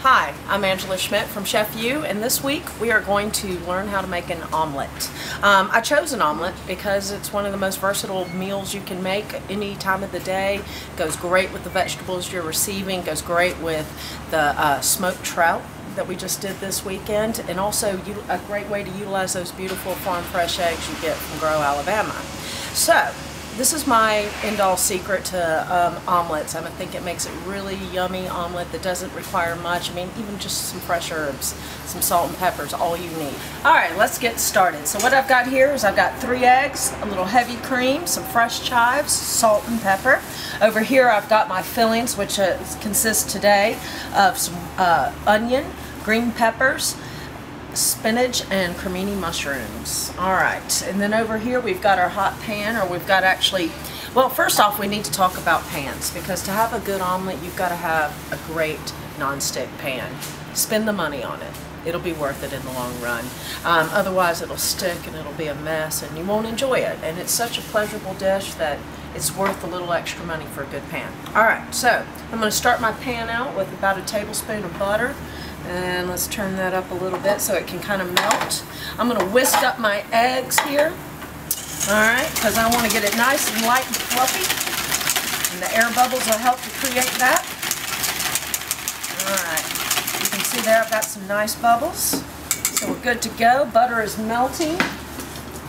Hi, I'm Angela Schmidt from Chef U, and this week we are going to learn how to make an omelet. I chose an omelet because it's one of the most versatile meals you can make any time of the day. Goes great with the vegetables you're receiving, goes great with the smoked trout that we just did this weekend, and also a great way to utilize those beautiful farm fresh eggs you get from Grow, Alabama. So, this is my end-all secret to omelets. I think it makes it really yummy omelet that doesn't require much. I mean, even just some fresh herbs, some salt and pepper is all you need. Alright, let's get started. So what I've got here is I've got 3 eggs, a little heavy cream, some fresh chives, salt and pepper. Over here I've got my fillings, which consist today of some onion, green peppers, spinach, and cremini mushrooms. Alright, and then over here we've got our hot pan, or we've got actually, well, first off we need to talk about pans, because to have a good omelet you've got to have a great non-stick pan. Spend the money on it. It'll be worth it in the long run. Otherwise it'll stick and it'll be a mess and you won't enjoy it, and it's such a pleasurable dish that it's worth a little extra money for a good pan. Alright, so I'm going to start my pan out with about a tablespoon of butter. And let's turn that up a little bit so it can kind of melt. I'm going to whisk up my eggs here. Alright, because I want to get it nice and light and fluffy. And the air bubbles will help to create that. Alright, you can see there I've got some nice bubbles. So we're good to go. Butter is melting.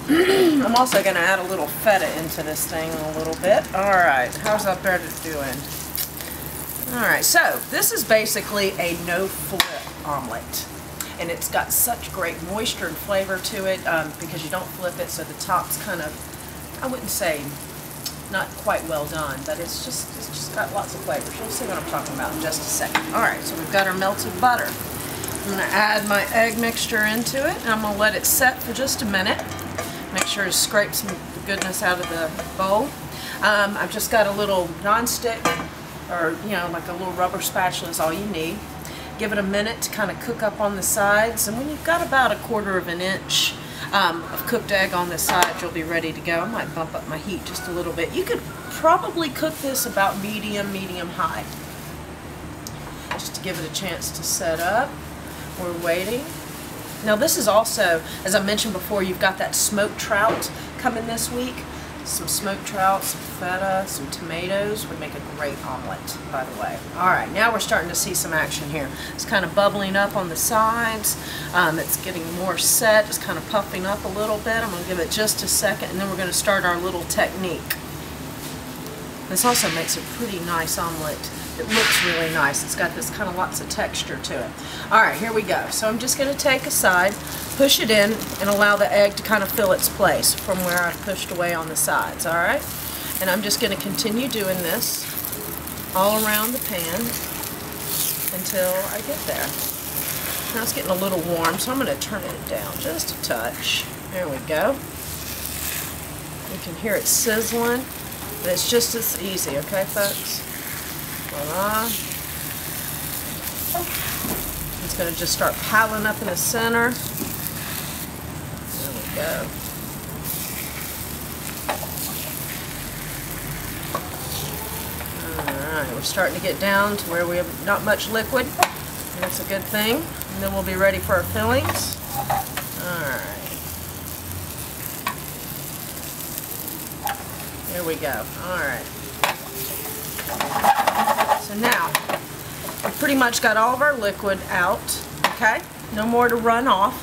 I'm also going to add a little feta into this thing a little bit. Alright, how's that butter doing? Alright, so this is basically a no-flip omelet, and it's got such great moisture and flavor to it because you don't flip it, so the top's kind of, I wouldn't say not quite well done, but it's just got lots of flavors. You'll see what I'm talking about in just a second. Alright, so we've got our melted butter. I'm going to add my egg mixture into it, and I'm going to let it set for just a minute. Make sure to scrape some goodness out of the bowl. I've just got a little non-stick, or like a little rubber spatula is all you need. Give it a minute to kind of cook up on the sides, and when you've got about 1/4 of an inch of cooked egg on the side, you'll be ready to go. I might bump up my heat just a little bit. You could probably cook this about medium high, just to give it a chance to set up. We're waiting. Now this is also, as I mentioned before, you've got that smoked trout coming this week. Some smoked trout, some feta, some tomatoes would make a great omelet, by the way. Alright, now we're starting to see some action here. It's kind of bubbling up on the sides. It's getting more set. It's kind of puffing up a little bit. I'm going to give it just a second, and then we're going to start our little technique. This also makes a pretty nice omelet. It looks really nice. It's got this kind of lots of texture to it. Alright, here we go. So I'm just going to take a side, push it in, and allow the egg to kind of fill its place from where I've pushed away on the sides. Alright? And I'm just going to continue doing this all around the pan until I get there. Now it's getting a little warm, so I'm going to turn it down just a touch. There we go. You can hear it sizzling, but it's just as easy, okay, folks? Voila. It's going to just start piling up in the center. There we go. Alright, we're starting to get down to where we have not much liquid. And that's a good thing. And then we'll be ready for our fillings. Alright. There we go. Alright. So now, we've pretty much got all of our liquid out, okay? No more to run off.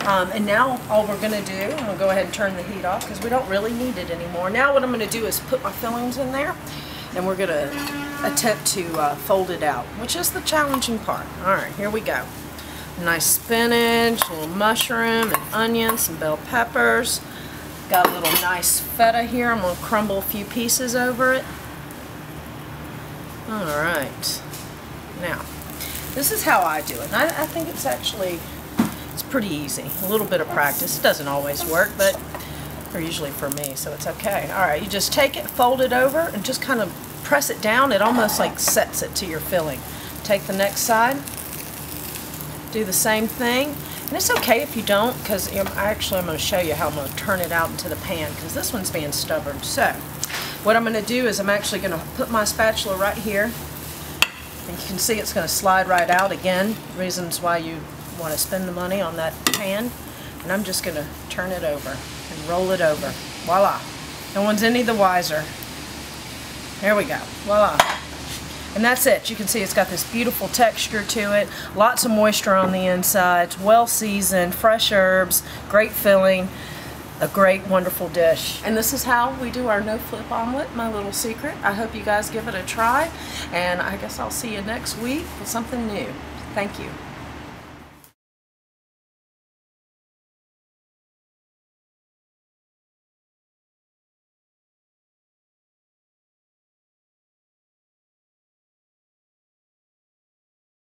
And now all we're going to do, I'm going to go ahead and turn the heat off because we don't really need it anymore. Now what I'm going to do is put my fillings in there, and we're going to attempt to fold it out, which is the challenging part. Alright, here we go. Nice spinach, a little mushroom, and onion, some bell peppers. Got a little nice feta here. I'm going to crumble a few pieces over it. Alright, now this is how I do it. I think it's pretty easy. A little bit of practice. It doesn't always work, but usually for me, so it's okay. Alright, you just take it, fold it over, and just kind of press it down. It almost like sets it to your filling. Take the next side, do the same thing, and it's okay if you don't, because I'm going to show you how I'm going to turn it out into the pan, because this one's being stubborn. So what I'm going to do is I'm actually going to put my spatula right here and can see it's going to slide right out again. Reasons why you want to spend the money on that pan. And I'm just going to turn it over and roll it over. Voila. No one's any the wiser. There we go. Voila. And that's it. You can see it's got this beautiful texture to it. Lots of moisture on the inside. It's well seasoned, fresh herbs, great filling. A great, wonderful dish. And this is how we do our no-flip omelet, my little secret. I hope you guys give it a try. And I guess I'll see you next week with something new. Thank you.